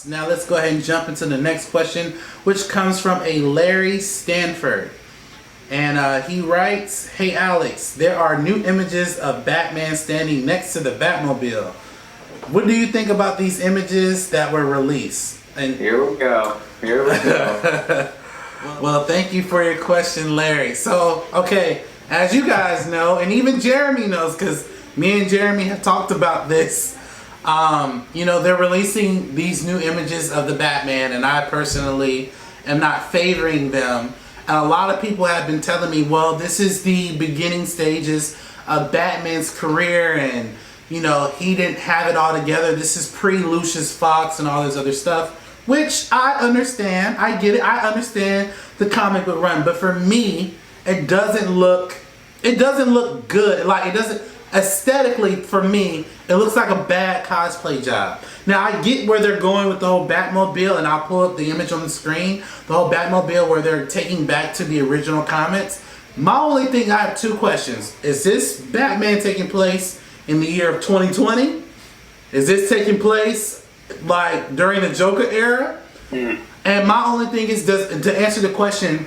Now let's go ahead and jump into the next question, which comes from a Larry Stanford. And he writes, "Hey Alex, there are new images of Batman standing next to the Batmobile. What do you think about these images that were released?" And Here we go. Here we go. well, thank you for your question, Larry. So, okay, as you guys know, and even Jeremy knows, because me and Jeremy have talked about this. They're releasing these new images of the Batman, and I personally am not favoring them. And a lot of people have been telling me, well, this is the beginning stages of Batman's career, and he didn't have it all together. This is pre-Lucius Fox and all this other stuff, which I understand. I get it. I understand the comic book run, but for me, it doesn't look good. Like, it doesn't aesthetically, for me, it looks like a bad cosplay job. Now, I get where they're going with the whole Batmobile, and I'll pull up the image on the screen, the whole Batmobile where they're taking back to the original comics. My only thing, I have two questions. Is this Batman taking place in the year of 2020? Is this taking place like during the Joker era? And my only thing is, to answer the question,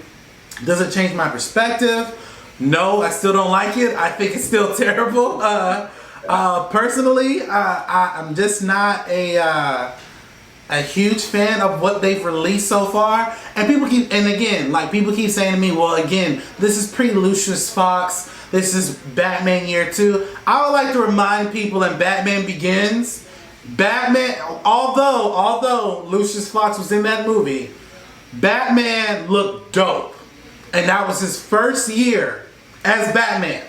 does it change my perspective? No, I still don't like it. I think it's still terrible. Personally, I'm just not a huge fan of what they've released so far. And people keep saying to me, well, again, this is pre-Lucius Fox. This is Batman year 2. I would like to remind people in Batman Begins, although Lucius Fox was in that movie, Batman looked dope. And that was his first year as Batman.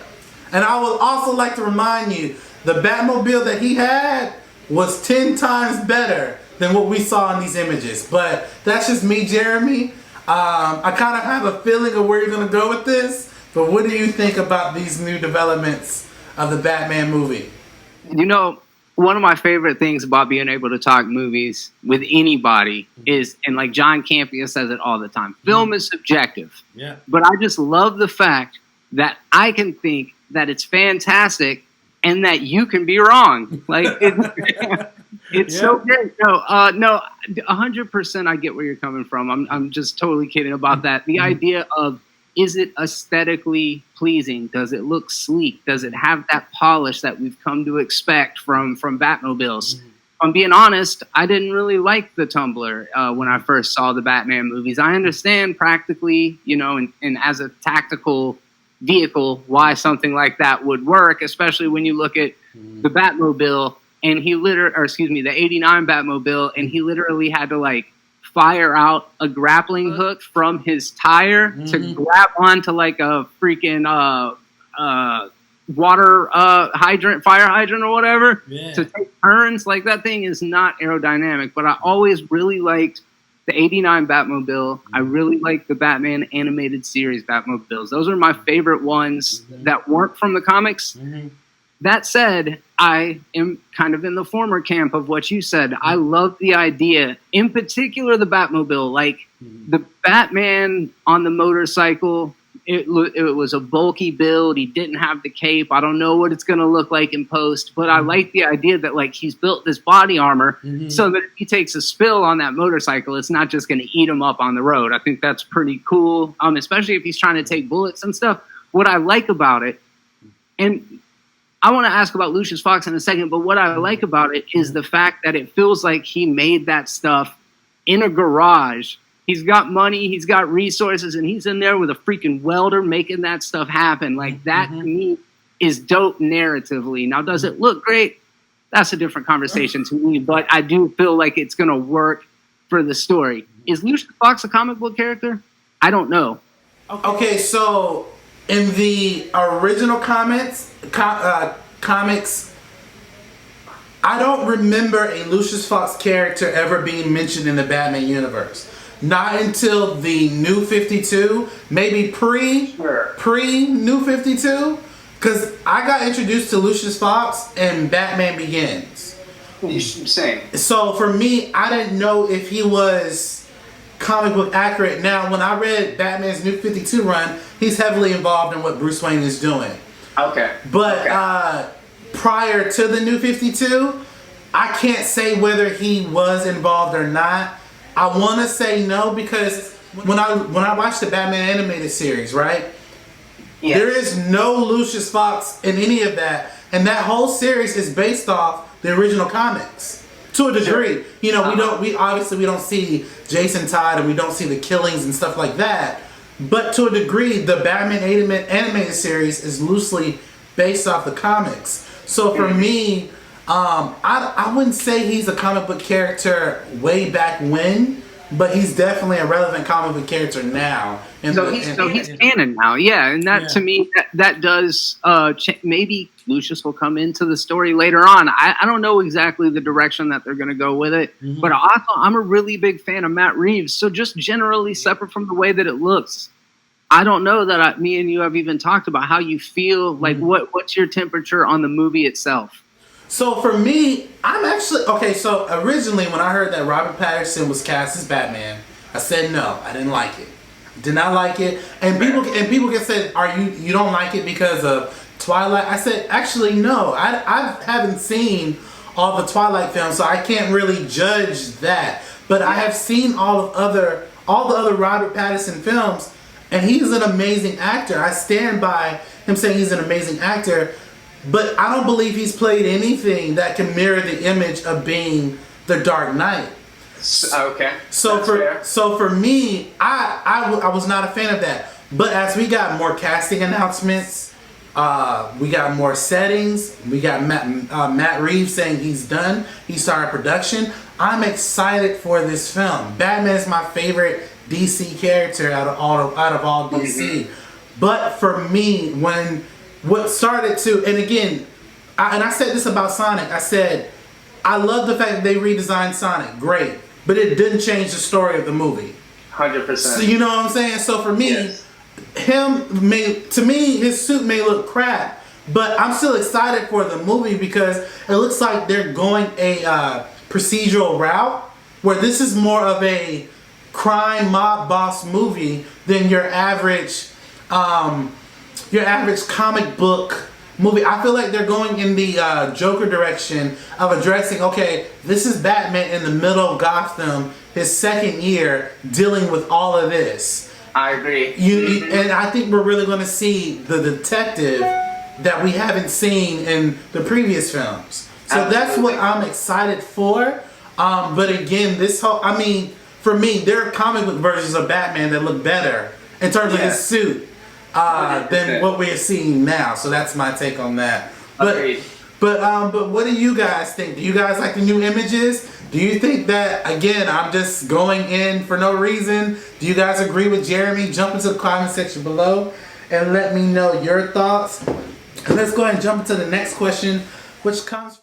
And I would also like to remind you, the Batmobile that he had was 10 times better than what we saw in these images. But that's just me, Jeremy. I kind of have a feeling of where you're going to go with this. But what do you think about these new developments of the Batman movie? One of my favorite things about being able to talk movies with anybody is, and like John Campea says it all the time, film is subjective. Yeah. But I just love the fact that I can think that it's fantastic and that you can be wrong. Like, it's so great. No, 100% I get where you're coming from. I'm just totally kidding about that. The idea of, is it aesthetically pleasing? Does it look sleek? Does it have that polish that we've come to expect from Batmobiles? If I'm being honest, I didn't really like the Tumbler when I first saw the Batman movies. I understand practically, and as a tactical vehicle, why something like that would work, especially when you look at the Batmobile and the 89 Batmobile, and he literally had to fire out a grappling hook from his tire to grab onto like a freaking water fire hydrant or whatever to take turns. Like, that thing is not aerodynamic. But I always really liked the 89 Batmobile. I really liked the Batman animated series Batmobiles. Those are my favorite ones that weren't from the comics. That said, I am kind of in the former camp of what you said. I love the idea, in particular the Batmobile, like the Batman on the motorcycle. It was a bulky build. He didn't have the cape. I don't know what it's going to look like in post, but I like the idea that he's built this body armor so that if he takes a spill on that motorcycle, it's not just going to eat him up on the road. I think that's pretty cool, especially if he's trying to take bullets and stuff. What I like about it, and I want to ask about Lucius Fox in a second, but what I like about it is the fact that it feels like he made that stuff in a garage. He's got money, he's got resources, and he's in there with a freaking welder making that stuff happen. Like, that to me is dope narratively. Now, does it look great? That's a different conversation to me, but I do feel like it's going to work for the story. Is Lucius Fox a comic book character? I don't know. Okay, so in the original comics, I don't remember a Lucius Fox character ever being mentioned in the Batman universe. Not until the New 52, maybe pre-New 52, because I got introduced to Lucius Fox in Batman Begins. Same. So for me, I didn't know if he was comic book accurate. Now, when I read Batman's New 52 run, he's heavily involved in what Bruce Wayne is doing. Okay. But prior to the New 52, I can't say whether he was involved or not. I want to say no because when I watched the Batman animated series, right? Yes. There is no Lucius Fox in any of that, and that whole series is based off the original comics to a degree. Sure. You know, we obviously don't see Jason Todd and we don't see the killings and stuff like that, but to a degree, the Batman animated series is loosely based off the comics. So for me, I wouldn't say he's a comic book character way back when, but he's definitely a relevant comic book character now. So he's canon now, yeah, and that to me that does maybe Lucius will come into the story later on. I don't know exactly the direction that they're going to go with it, but also I'm a really big fan of Matt Reeves. So just generally separate from the way that it looks, I don't know that me and you have even talked about how you feel. Like what's your temperature on the movie itself? So for me, I'm actually okay. So originally, when I heard that Robert Pattinson was cast as Batman, I said no. I didn't like it. Did not like it. And people get said, "Are you don't like it because of Twilight?" I said, actually, no. I haven't seen all the Twilight films, so I can't really judge that. But I have seen all the other Robert Pattinson films, and he's an amazing actor. I stand by him saying he's an amazing actor. But I don't believe he's played anything that can mirror the image of being the Dark Knight. Okay. So for me, I was not a fan of that. But as we got more casting announcements, we got more settings. We got Matt Reeves saying he's done. He started production. I'm excited for this film. Batman is my favorite DC character out of all DC. But for me, what started to, and again, I said this about Sonic. I said, I love the fact that they redesigned Sonic. Great. But it didn't change the story of the movie. 100%. So you know what I'm saying? So for me, his suit may look crap, but I'm still excited for the movie because it looks like they're going a procedural route where this is more of a crime mob boss movie than your average comic book movie. I feel like they're going in the Joker direction of addressing, okay, this is Batman in the middle of Gotham, his second year, dealing with all of this. I agree. And I think we're really going to see the detective that we haven't seen in the previous films. So that's what I'm excited for. But again, for me, there are comic book versions of Batman that look better in terms of his suit. Than what we're seeing now. So that's my take on that. But what do you guys think? Do you guys like the new images? Do you think that, again, I'm just going in for no reason? Do you guys agree with Jeremy? Jump into the comment section below and let me know your thoughts. And let's go ahead and jump into the next question, which comes from